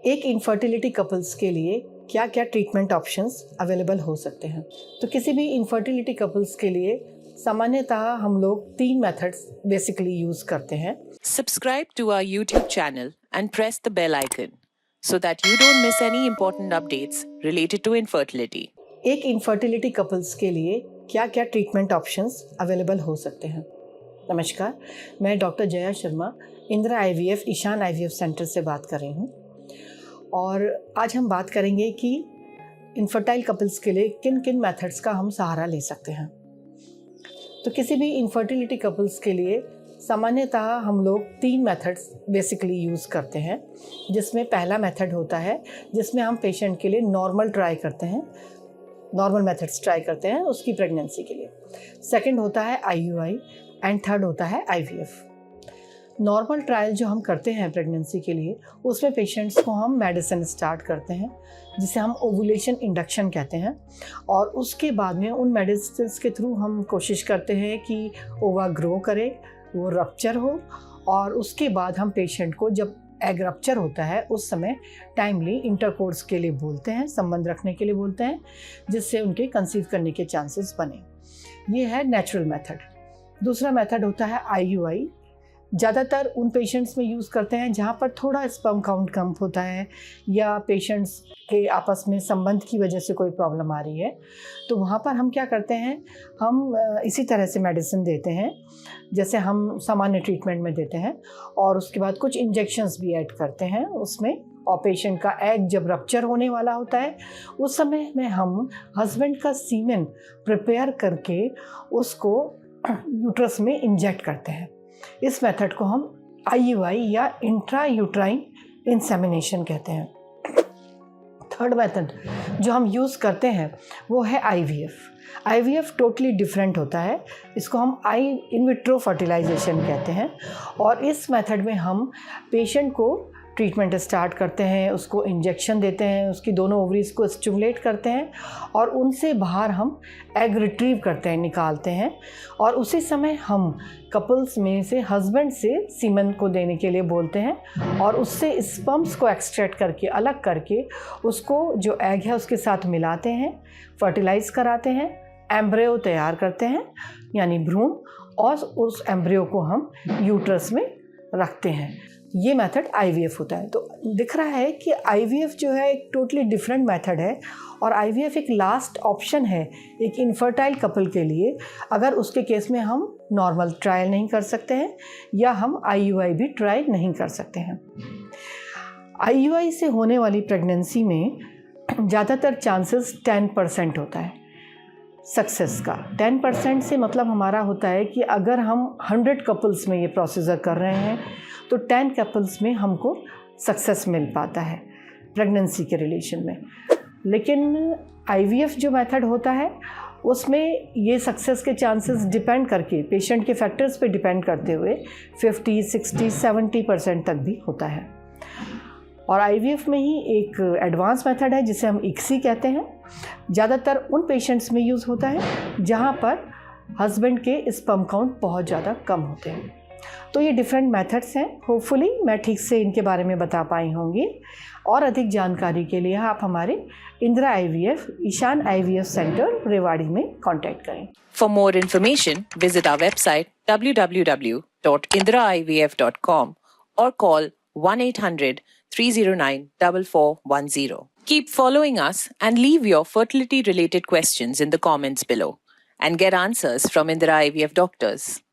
एक infertility couples के लिए क्या क्या ट्रीटमेंट ऑप्शंस अवेलेबल हो सकते हैं। तो किसी भी इनफर्टिलिटी कपल्स के लिए सामान्यतः हम लोग 3 मेथड्स बेसिकली यूज़ करते हैं। Subscribe to our YouTube channel and press the bell icon so that you don't miss any important updates related to infertility. एक इनफर्टिलिटी कपल्स के लिए क्या क्या ट्रीटमेंट ऑप्शंस अवेलेबल हो सकते हैं। नमस्कार, मैं doctor Jaya Sharma Indira IVF Ishan IVF centre से बात कर रही हूँ और आज हम बात करेंगे कि इनफर्टाइल कपल्स के लिए किन किन मेथड्स का हम सहारा ले सकते हैं। तो किसी भी इनफर्टिलिटी कपल्स के लिए सामान्यतः हम लोग 3 मेथड्स बेसिकली यूज़ करते हैं, जिसमें पहला मेथड होता है जिसमें हम पेशेंट के लिए नॉर्मल मेथड्स ट्राई करते हैं उसकी प्रेगनेंसी के लिए। सेकंड होता है IUI एंड थर्ड होता है IVF। नॉर्मल ट्रायल जो हम करते हैं प्रेगनेंसी के लिए, उसमें पेशेंट्स को हम मेडिसिन स्टार्ट करते हैं जिसे हम ओवुलेशन इंडक्शन कहते हैं, और उसके बाद में उन मेडिसिन के थ्रू हम कोशिश करते हैं कि ओवा ग्रो करे, वो रप्चर हो, और उसके बाद हम पेशेंट को जब एग रप्चर होता है उस समय टाइमली इंटरकोर्स के लिए बोलते हैं, संबंध रखने के लिए बोलते हैं, जिससे उनके कंसीव करने के चांसेस बने। ये है नेचुरल मेथड। दूसरा मेथड होता है IUI। ज़्यादातर उन पेशेंट्स में यूज़ करते हैं जहाँ पर थोड़ा स्पर्म काउंट कम होता है या पेशेंट्स के आपस में संबंध की वजह से कोई प्रॉब्लम आ रही है। तो वहाँ पर हम क्या करते हैं, हम इसी तरह से मेडिसिन देते हैं जैसे हम सामान्य ट्रीटमेंट में देते हैं, और उसके बाद कुछ इंजेक्शंस भी ऐड करते हैं उसमें। और पेशेंट का एग जब रप्चर होने वाला होता है उस समय में हम हस्बैंड का सीमेन प्रिपेयर करके उसको यूट्रस में इंजेक्ट करते हैं। इस मेथड को हम IUI या इंट्रा यूट्राइन इंसेमिनेशन कहते हैं। थर्ड मेथड जो हम यूज़ करते हैं वो है IVF। IVF टोटली डिफरेंट होता है, इसको हम इन विट्रो फर्टिलाइजेशन कहते हैं। और इस मेथड में हम पेशेंट को ट्रीटमेंट स्टार्ट करते हैं, उसको इंजेक्शन देते हैं, उसकी दोनों ओवरीज को स्टिमुलेट करते हैं और उनसे बाहर हम एग रिट्रीव करते हैं, निकालते हैं। और उसी समय हम कपल्स में से हस्बैंड से सीमन को देने के लिए बोलते हैं और उससे स्पर्म्स को एक्सट्रैक्ट करके अलग करके उसको जो एग है उसके साथ मिलाते हैं, फर्टिलाइज कराते हैं, एम्ब्रियो तैयार करते हैं यानी भ्रूण, और उस एम्ब्रियो को हम यूट्रस में रखते हैं। ये मेथड IVF होता है। तो दिख रहा है कि IVF जो है एक टोटली डिफरेंट मेथड है, और IVF एक लास्ट ऑप्शन है एक इनफर्टाइल कपल के लिए, अगर उसके केस में हम नॉर्मल ट्रायल नहीं कर सकते हैं या हम IUI भी ट्राई नहीं कर सकते हैं। IUI से होने वाली प्रेगनेंसी में ज़्यादातर चांसेस 10% होता है सक्सेस का। 10% से मतलब हमारा होता है कि अगर हम 100 कपल्स में ये प्रोसीजर कर रहे हैं तो 10 कपल्स में हमको सक्सेस मिल पाता है प्रेगनेंसी के रिलेशन में। लेकिन IVF जो मेथड होता है उसमें ये सक्सेस के चांसेस डिपेंड करके, पेशेंट के फैक्टर्स पे डिपेंड करते हुए 50, 60, 70% तक भी होता है। और IVF में ही एक एडवांस मेथड है जिसे हम ICSI कहते हैं। ज़्यादातर उन पेशेंट्स में यूज़ होता है जहाँ पर हस्बैंड के स्पर्म काउंट बहुत ज़्यादा कम होते हैं। तो ये डिफरेंट मेथड्स हैं। होपफुली मैं ठीक से इनके बारे में बता पाई होंगी, और अधिक जानकारी के लिए आप हमारे Indira IVF Ishan IVF centre Rewari में कांटेक्ट करें। For more information, visit our website www.indiraivf.com or call 1-800-309-4410. Keep following us and leave your fertility-related questions in the comments below and get answers from Indira IVF doctors.